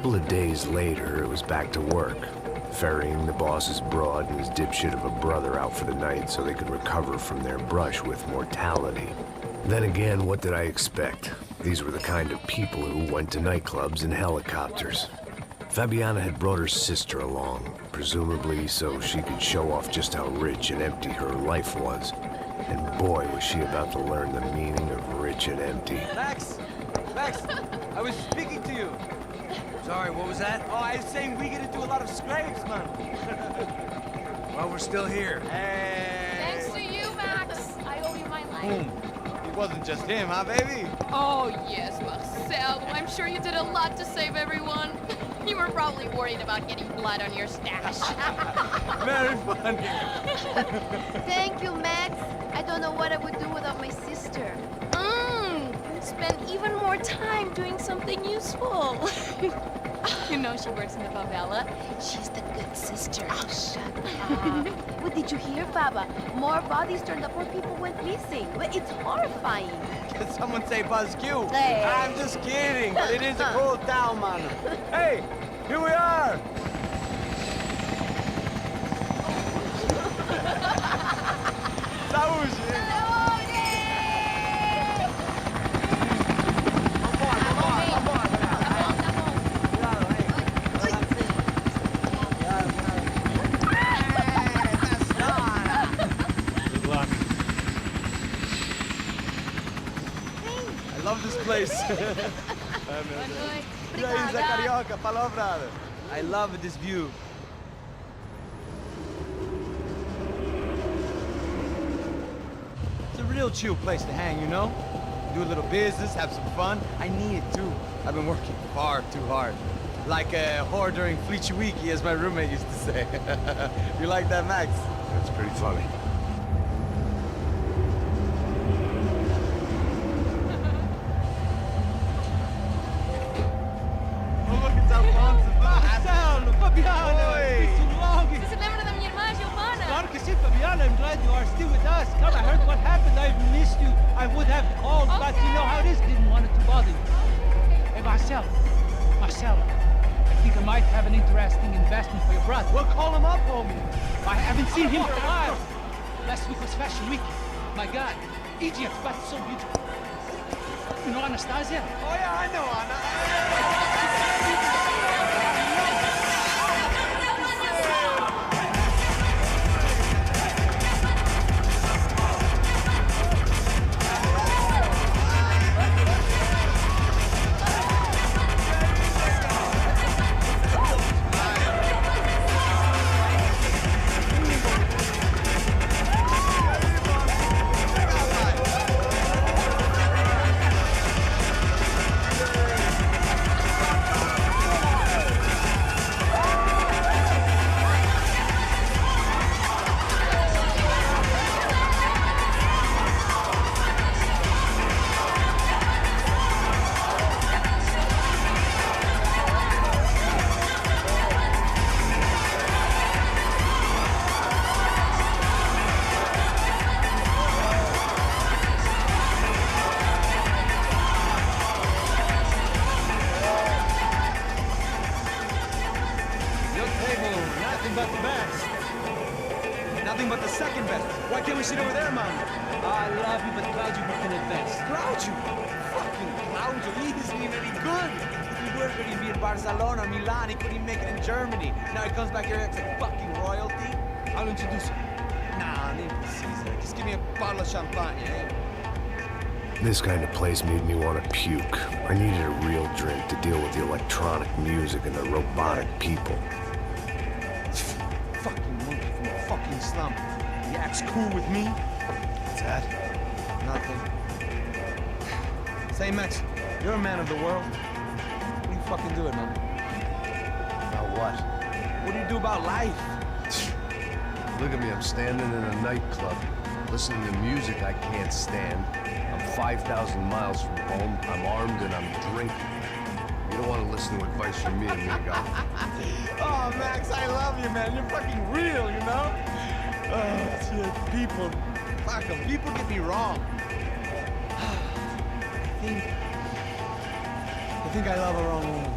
couple of days later, it was back to work, ferrying the boss's broad and his dipshit of a brother out for the night so they could recover from their brush with mortality. Then again, what did I expect? These were the kind of people who went to nightclubs in helicopters. Fabiana had brought her sister along, presumably so she could show off just how rich and empty her life was. And boy, was she about to learn the meaning of rich and empty. Max! Max! I was speaking to you! Sorry, what was that? Oh, I was saying we get to do a lot of scrapes, man. Well, we're still here. Hey! Thanks to you, Max. I owe you my life. It wasn't just him, huh, baby? Oh, yes, Marcel. I'm sure you did a lot to save everyone. You were probably worried about getting blood on your stash. Very funny. Thank you, Max. I don't know what I would do without my sister. Spend even more time doing something useful. You know she works in the favela. She's the good sister. Oh, shut up. What did you hear, Baba? More bodies turned up where people went missing. It's horrifying. Did someone say Buzz Q? Hey. I'm just kidding, but it is a cool town, man. Hey, here we are. Saúde. I love this place. Carioca, palavra. I love this view. It's a real chill place to hang, you know? Do a little business, have some fun. I need it too. I've been working far too hard. Like a whore during Fleechy Weeky, as my roommate used to say. You like that, Max? That's pretty funny. Você se lembra da minha irmã, Giovanna? Claro que sim, Fabiana. I'm glad you are still with us. Come, I heard what happened. I've missed you. I would have called, but you know how it is. Didn't want it to bother you. Hey, Marcel. Marcel, I think I might have an interesting investment for your brother. Well, call him up, homie. I haven't seen him for a while. Last week was Fashion Week. My God, Egypt, but so beautiful. You know Anastasia? Oh, yeah, I know Anna. But the best. Nothing but the second best. Why can't we sit over there, man? I love you, but Claudio booked in advance. Claudio? Fucking Claudio, he isn't even any good. He worked with him in Barcelona, Milan, he couldn't make it in Germany. Now he comes back here and acts like fucking royalty. I'll introduce you. Nah, name Caesar. Just give me a bottle of champagne, eh? This kind of place made me want to puke. I needed a real drink to deal with the electronic music and the robotic people. Fucking monkey from a fucking slum. He acts cool with me. What's that? Nothing. Say, Max, you're a man of the world. What do you fucking do it, man? About what? What do you do about life? Look at me, I'm standing in a nightclub, listening to music I can't stand. I'm 5,000 miles from home, I'm armed and I'm drinking. You don't want to listen to advice from me, amigo. Oh, Max, I love you, man. You're fucking real, you know? Oh, shit. People, fuck 'em. People get me wrong. I think I love a wrong woman.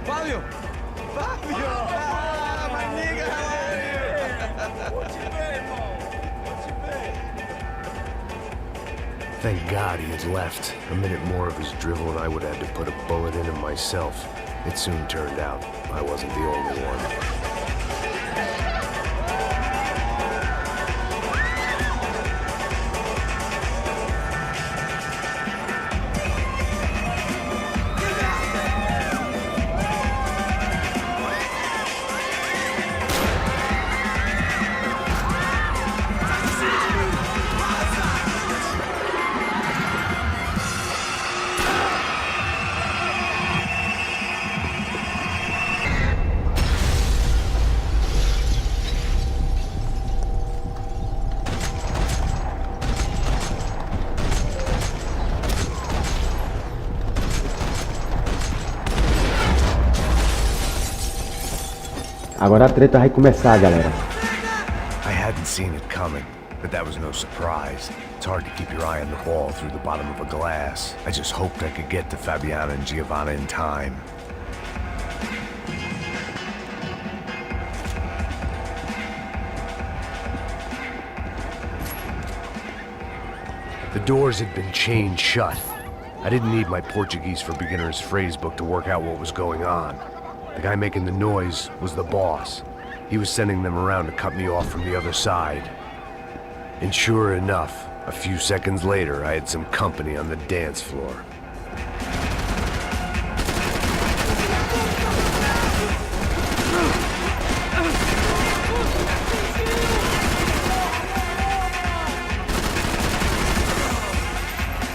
Fabio! Fabio! Ah, my nigga, how are you? Thank God he had left. A minute more of his drivel and I would have had to put a bullet in him myself. It soon turned out I wasn't the only one. Agora a treta vai começar, galera. I hadn't seen it coming, but that was no surprise. It's hard to keep your eye on the ball through the bottom of a glass. I just hoped I could get to Fabiana and Giovanna in time. The doors had been chained shut. I didn't need my Portuguese for Beginners phrase book to work out what was going on. The guy making the noise was the boss. He was sending them around to cut me off from the other side. And sure enough, a few seconds later, I had some company on the dance floor.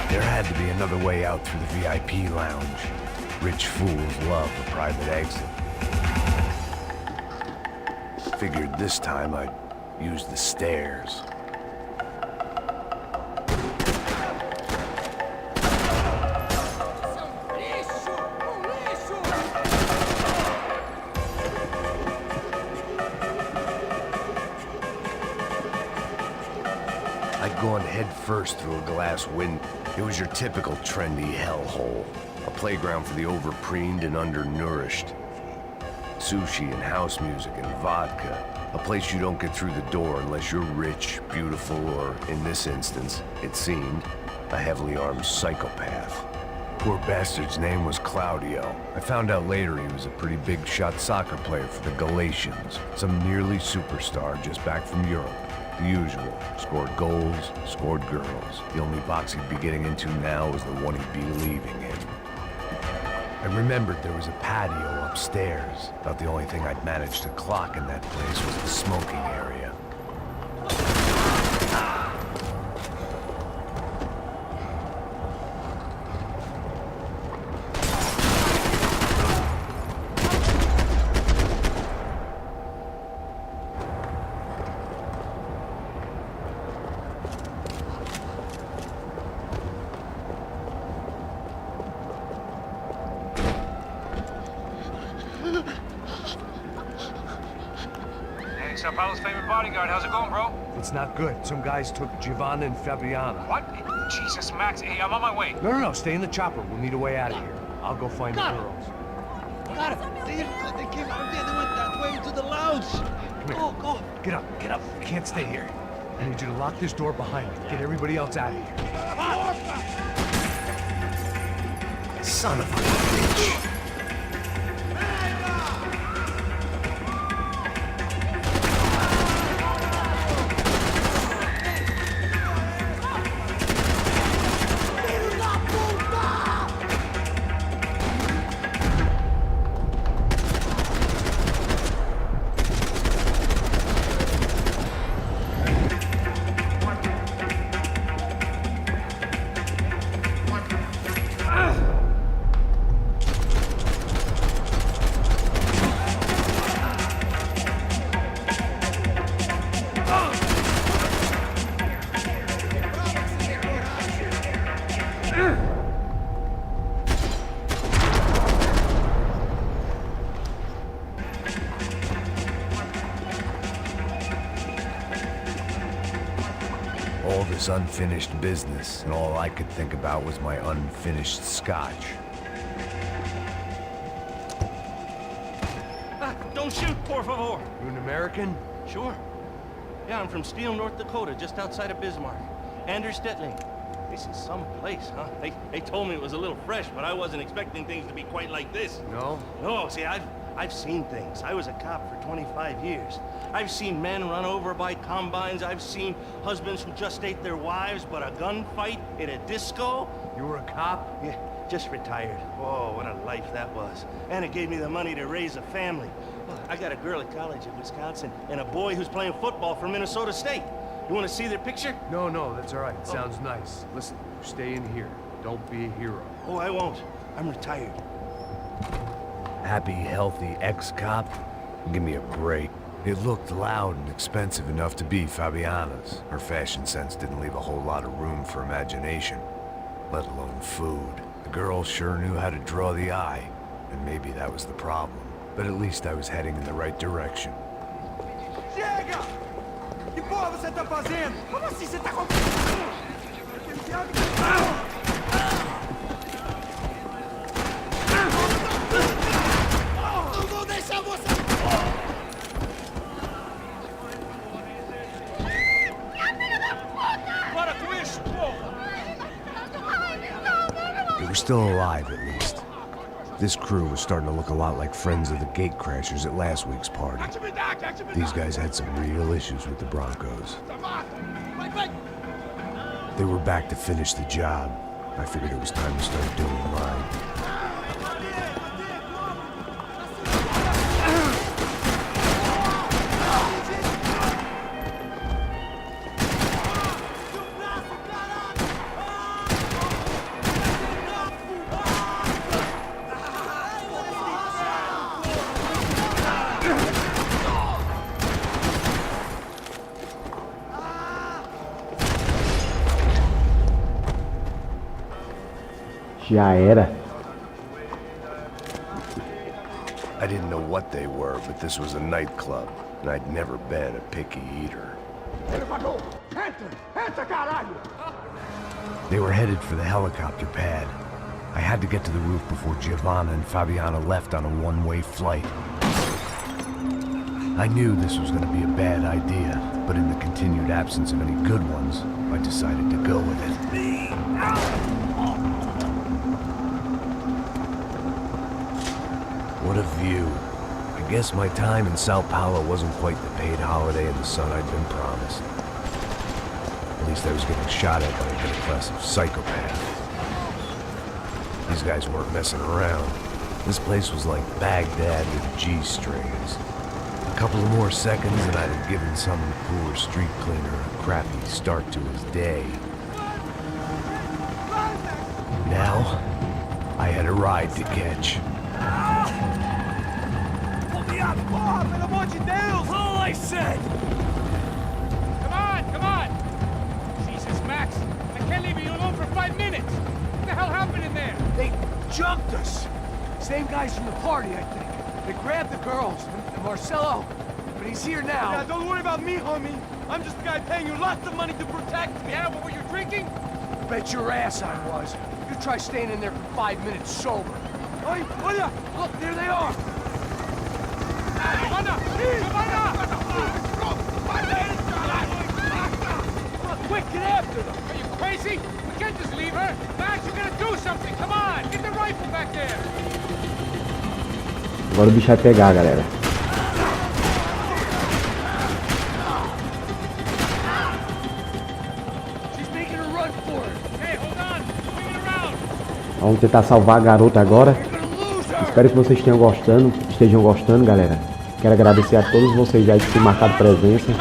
There had to be another way out through the VIP lounge. Rich fools love a private exit. Figured this time I'd use the stairs. I'd gone head first through a glass window. It was your typical trendy hellhole. A playground for the overpreened and undernourished. Sushi and house music and vodka. A place you don't get through the door unless you're rich, beautiful, or, in this instance, it seemed, a heavily armed psychopath. Poor bastard's name was Claudio. I found out later he was a pretty big-shot soccer player for the Galatians. Some nearly superstar just back from Europe. The usual. Scored goals, scored girls. The only box he'd be getting into now was the one he'd be leaving in. I remembered there was a patio upstairs. About the only thing I'd managed to clock in that place was the smoking area. Sao Paulo's favorite bodyguard. How's it going, bro? It's not good. Some guys took Giovanna and Fabiana. What? Jesus, Max. Hey, I'm on my way. No. Stay in the chopper. We'll need a way out of here. I'll go find the girls. Got it. They came out of there. They went that way to the lounge. Come here. Go. Get up. You can't stay here. I need you to lock this door behind you. Get everybody else out of here. Son of a bitch. All this unfinished business, and all I could think about was my unfinished scotch. don't shoot, por favor. You an American? Sure. Yeah, I'm from Steele, North Dakota, just outside of Bismarck. Andrew Stetling. This is some place, huh? They told me it was a little fresh, but I wasn't expecting things to be quite like this. No? No, see, I've seen things. I was a cop for 25 years. I've seen men run over by combines. I've seen husbands who just ate their wives, but a gunfight at a disco. You were a cop? Yeah, just retired. Oh, what a life that was. And it gave me the money to raise a family. I got a girl at college in Wisconsin and a boy who's playing football for Minnesota State. You want to see their picture? No, that's all right. It sounds nice. Listen, you stay in here. Don't be a hero. Oh, I won't. I'm retired. Happy, healthy ex-cop? Give me a break. It looked loud and expensive enough to be Fabiana's. Her fashion sense didn't leave a whole lot of room for imagination, let alone food. The girl sure knew how to draw the eye, and maybe that was the problem. But at least I was heading in the right direction. Chega! Que porra você tá fazendo? Como assim você tá com... Não vou deixar você... Para com isso, porra! They were still alive, at least. This crew was starting to look a lot like friends of the gatecrashers at last week's party. These guys had some real issues with the Broncos. They were back to finish the job. I figured it was time to start doing mine. Já era. I didn't know what they were, but this was a nightclub, and I'd never been a picky eater. They were headed for the helicopter pad. I had to get to the roof before Giovanna and Fabiana left on a one-way flight. I knew this was going to be a bad idea, but in the continued absence of any good ones, I decided to go with it. What a view. I guess my time in Sao Paulo wasn't quite the paid holiday in the sun I'd been promised. At least I was getting shot at by a middle-class psychopath. These guys weren't messing around. This place was like Baghdad with G-strings. A couple of more seconds and I'd have given some poor street cleaner a crappy start to his day. Now, I had a ride to catch. Porra, pelo amor de Deus! All I said! Come on! Jesus, Max! I can't leave you alone for 5 minutes! What the hell happened in there? They jumped us! Same guys from the party, I think. They grabbed the girls, and Marcelo, but he's here now. Yeah, don't worry about me, homie. I'm just the guy paying you lots of money to protect me. Yeah, but were you drinking? Bet your ass I was. You try staying in there for 5 minutes sober. Hey, olha! Look, there they are! Giovanna! Quick, get after them! Are you crazy? We can't just leave her! Max, you're gonna do something! Come on! Get the rifle back there! Agora o bicho vai pegar, galera. She's making a run for it. Hey, hold on! Swing it around! Vamos tentar salvar a garota agora. Espero que vocês estejam gostando, galera. Quero agradecer a todos vocês aí que têm marcado presença.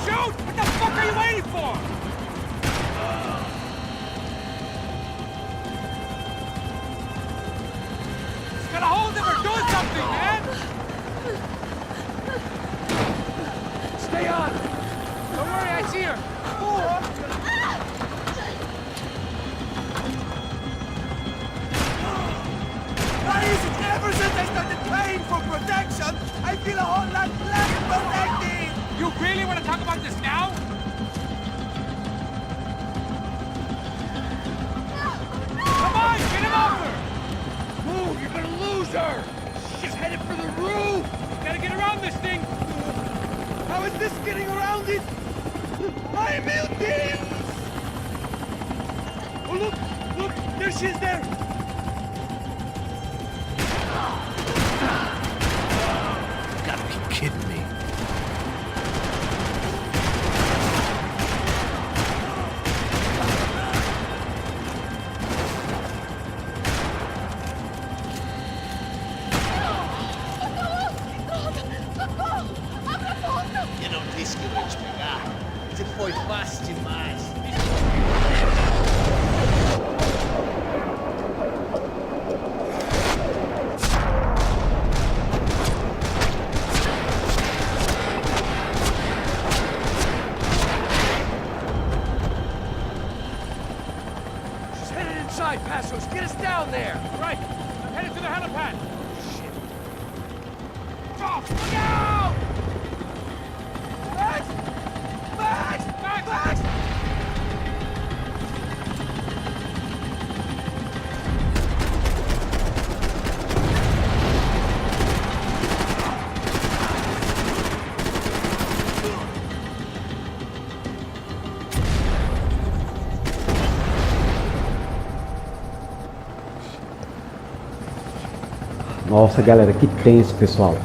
Shoot! What the fuck are you waiting for? Get a hold of her! Do something, man! Stay on! Don't worry, I see her! País, never really want to talk about this now? Come on, get him over! Move, you're gonna lose her! She's headed for the roof! Gotta get around this thing! How is this getting around it? I mil Deus! Oh, look, there she is there! You gotta be kidding me. Eu não disse que eu ia te pegar. Você foi fácil demais. She's headed inside, Passos. Get us down there! Right, I'm headed to the helipad. Shit. Oh, look out! Max! Max! Max! Max! Nossa, galera, que tenso, pessoal.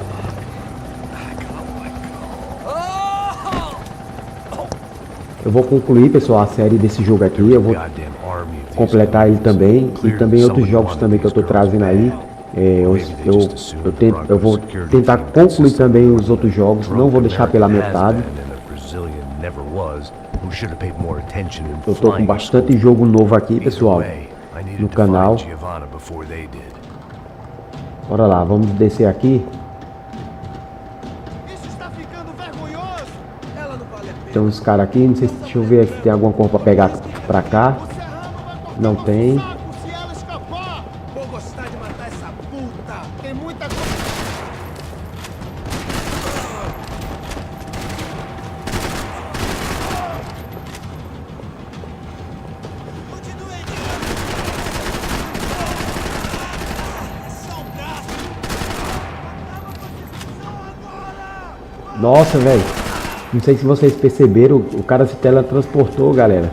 Eu vou concluir, pessoal, a série desse jogo aqui. Eu vou completar ele também. E também outros jogos também que eu tô trazendo aí. Eu vou tentar concluir também os outros jogos. Não vou deixar pela metade. Eu tô com bastante jogo novo aqui, pessoal, no canal. Bora lá, vamos descer aqui. Isso está ficando vergonhoso! Ela não vale a pena. Tem uns caras aqui, não sei se deixa eu ver aqui, tem alguma coisa pra pegar pra cá. O Serrano vai cortar Não meu tem. saco se ela escapar! Vou gostar de matar essa puta! Tem muita coisa. Nossa, velho. Não sei se vocês perceberam, o cara se teletransportou, galera.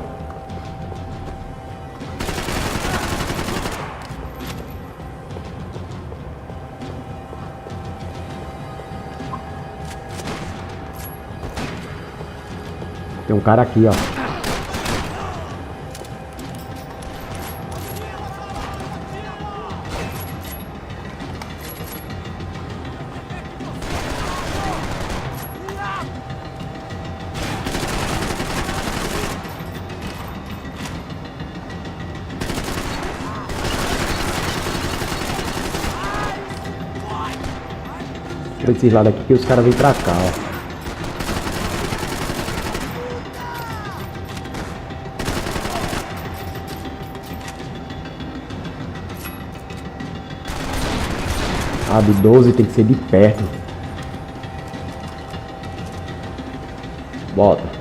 Tem um cara aqui, ó. Pra esse lado aqui que os caras vêm pra cá, ó. A do 12 tem que ser de perto. Bota.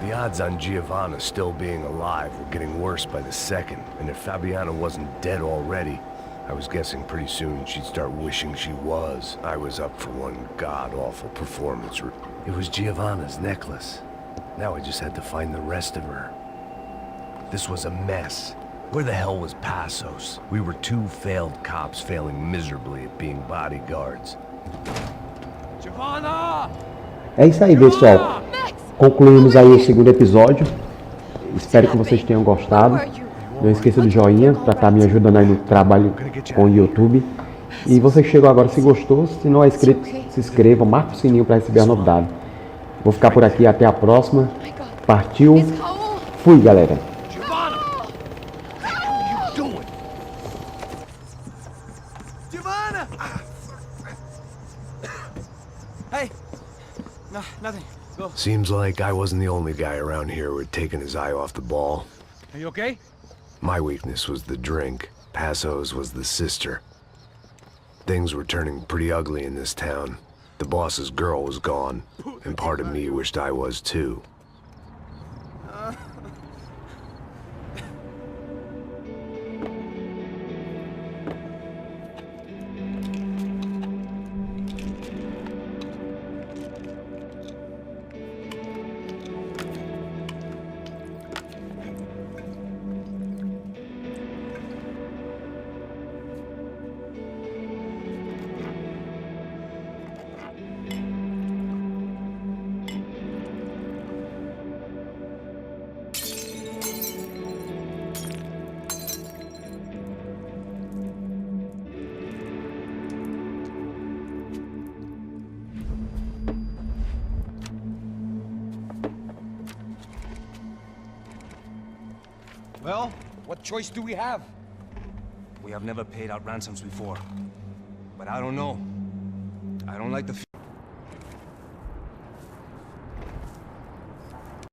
The odds on Giovanna still being alive were getting worse by the second, and if Fabiana wasn't dead already, I was guessing pretty soon she'd start wishing she was. I was up for one god-awful performance. It was Giovanna's necklace. Now I just had to find the rest of her. This was a mess. Where the hell was Passos? We were two failed cops failing miserably at being bodyguards. Giovanna! É isso aí, pessoal. concluímos aí o segundo episódio. Espero que vocês tenham gostado. Não esqueça do joinha para estar me ajudando aí no trabalho com o YouTube. E você que chegou agora, se gostou, se não é inscrito, se inscreva, marca o sininho para receber a novidade. Vou ficar por aqui, até a próxima. Partiu. Fui, galera. Hey! No, nothing. Go. Seems like I wasn't the only guy around here who had taken his eye off the ball. Are you okay? My weakness was the drink. Passo's was the sister. Things were turning pretty ugly in this town. The boss's girl was gone, and part of me wished I was too. Well, what choice do we have? We have never paid out ransoms before. But I don't know. I don't like the